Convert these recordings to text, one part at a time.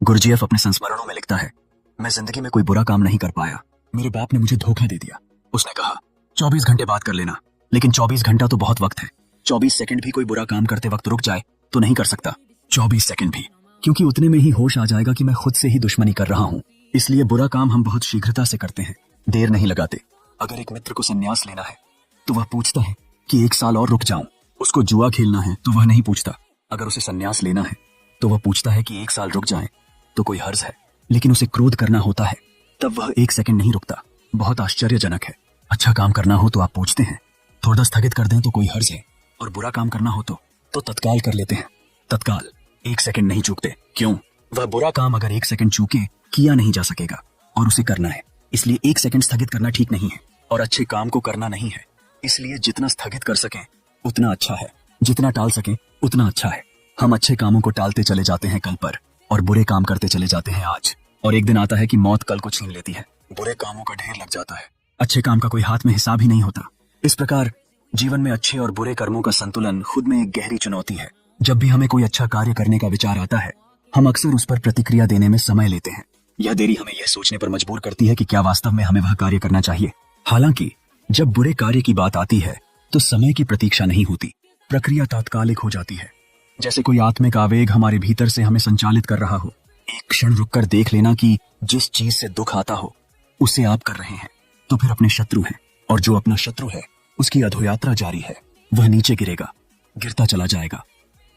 Gurdjieff अपने संस्मरणों में लिखता है, मैं जिंदगी में कोई बुरा काम नहीं कर पाया। मेरे बाप ने मुझे धोखा दे दिया। उसने कहा 24 घंटे बात कर लेना, लेकिन 24 घंटा तो बहुत वक्त है। 24 सेकंड भी कोई बुरा काम करते वक्त रुक जाए तो नहीं कर सकता। 24 सेकंड भी, क्योंकि उतने में ही होश आ जाएगा कि मैं खुद से ही दुश्मनी कर रहा हूं। इसलिए बुरा काम हम बहुत शीघ्रता से करते हैं, देर नहीं लगाते। अगर एक मित्र को संन्यास लेना है तो वह पूछता है कि 1 साल और रुक जाऊं। उसको जुआ खेलना है तो वह नहीं पूछता। अगर उसे संन्यास लेना है तो वह पूछता है कि 1 साल रुक जाएं तो कोई हर्ज है। लेकिन उसे क्रोध करना होता है तब वह 1 सेकंड नहीं रुकता। बहुत आश्चर्यजनक है। अच्छा काम करना हो तो आप पूछते हैं, थोड़ा स्थगित कर दें तो कोई हर्ज है। और बुरा काम करना हो तो तत्काल कर लेते हैं। तत्काल 1 सेकंड नहीं चूकते। क्यों? वह बुरा काम अगर 1 सेकंड चूके किया नहीं जा सकेगा और उसे करना है। इसलिए 1 सेकंड स्थगित करना ठीक नहीं है और अच्छे काम को करना नहीं है। इसलिए जितना स्थगित कर सकें उतना अच्छा है, जितना टाल सकें उतना अच्छा है। हम अच्छे कामों को टालते चले जाते हैं कल पर और बुरे काम करते चले जाते हैं आज। और एक दिन आता है कि मौत कल को छीन लेती है। बुरे कामों का ढेर लग जाता है। अच्छे काम का कोई हाथ में हिसाब ही नहीं होता। इस प्रकार जीवन में अच्छे और बुरे कर्मों का संतुलन खुद में एक गहरी चुनौती है। जब भी हमें कोई अच्छा कार्य करने का विचार आता है, हम अक्सर उस पर प्रतिक्रिया देने में समय लेते हैं। यह देरी हमें यह सोचने पर मजबूर करती है कि क्या वास्तव में हमें वह कार्य करना चाहिए। हालांकि जब बुरे कार्य की बात आती है तो समय की प्रतीक्षा नहीं होती, प्रक्रिया तात्कालिक हो जाती है। जैसे कोई आत्मिक आवेग हमारे भीतर से हमें संचालित कर रहा हो। एक क्षण रुककर देख लेना कि जिस चीज से दुख आता हो उसे आप कर रहे हैं तो फिर अपने शत्रु हैं, और जो अपना शत्रु है उसकी अधोयात्रा जारी है। वह नीचे गिरेगा, गिरता चला जाएगा।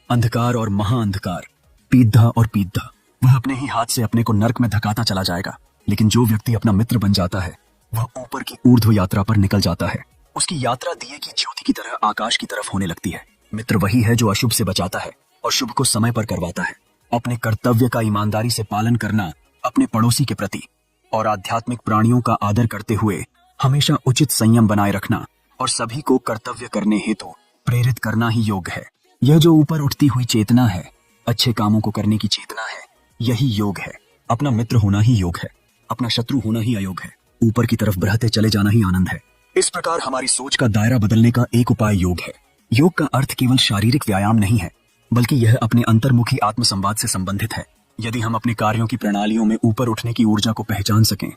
अंधकार और महाअंधकार, पीधा और पीधा, वह अपने ही हाथ से अपने को नरक में धकाता चला जाएगा। लेकिन जो व्यक्ति अपना मित्र बन जाता है वह ऊपर की ऊर्ध्व यात्रा पर निकल जाता है। उसकी यात्रा दिए की ज्योति की तरह आकाश की तरफ होने लगती है। मित्र वही है जो अशुभ से बचाता है और शुभ को समय पर करवाता है। अपने कर्तव्य का ईमानदारी से पालन करना अपने पड़ोसी के प्रति और आध्यात्मिक प्राणियों का आदर करते हुए हमेशा उचित संयम बनाए रखना और सभी को कर्तव्य करने हेतु प्रेरित करना ही योग है। यह जो ऊपर उठती हुई चेतना है, अच्छे कामों को करने की चेतना है, यही योग है। अपना मित्र होना ही योग है, अपना शत्रु होना ही अयोग है। ऊपर की तरफ बढ़ते चले जाना ही आनंद है। इस प्रकार हमारी सोच का दायरा बदलने का एक उपाय योग है। योग का अर्थ केवल शारीरिक व्यायाम नहीं है, बल्कि यह अपने अंतर्मुखी आत्मसंवाद से संबंधित है। यदि हम अपने कार्यों की प्रणालियों में ऊपर उठने की ऊर्जा को पहचान सकें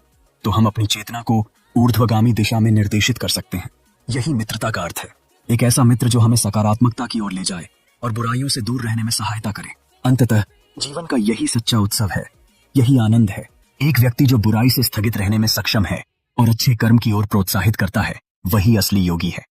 तो हम अपनी चेतना को ऊर्ध्वगामी दिशा में निर्देशित कर सकते हैं। यही मित्रता का अर्थ है। एक ऐसा मित्र जो हमें सकारात्मकता की ओर ले जाए और बुराइयों से दूर रहने में सहायता करे। अंततः जीवन का यही सच्चा उत्सव है, यही आनंद है। एक व्यक्ति जो बुराई से स्थगित रहने में सक्षम है और अच्छे कर्म की ओर प्रोत्साहित करता है, वही असली योगी है।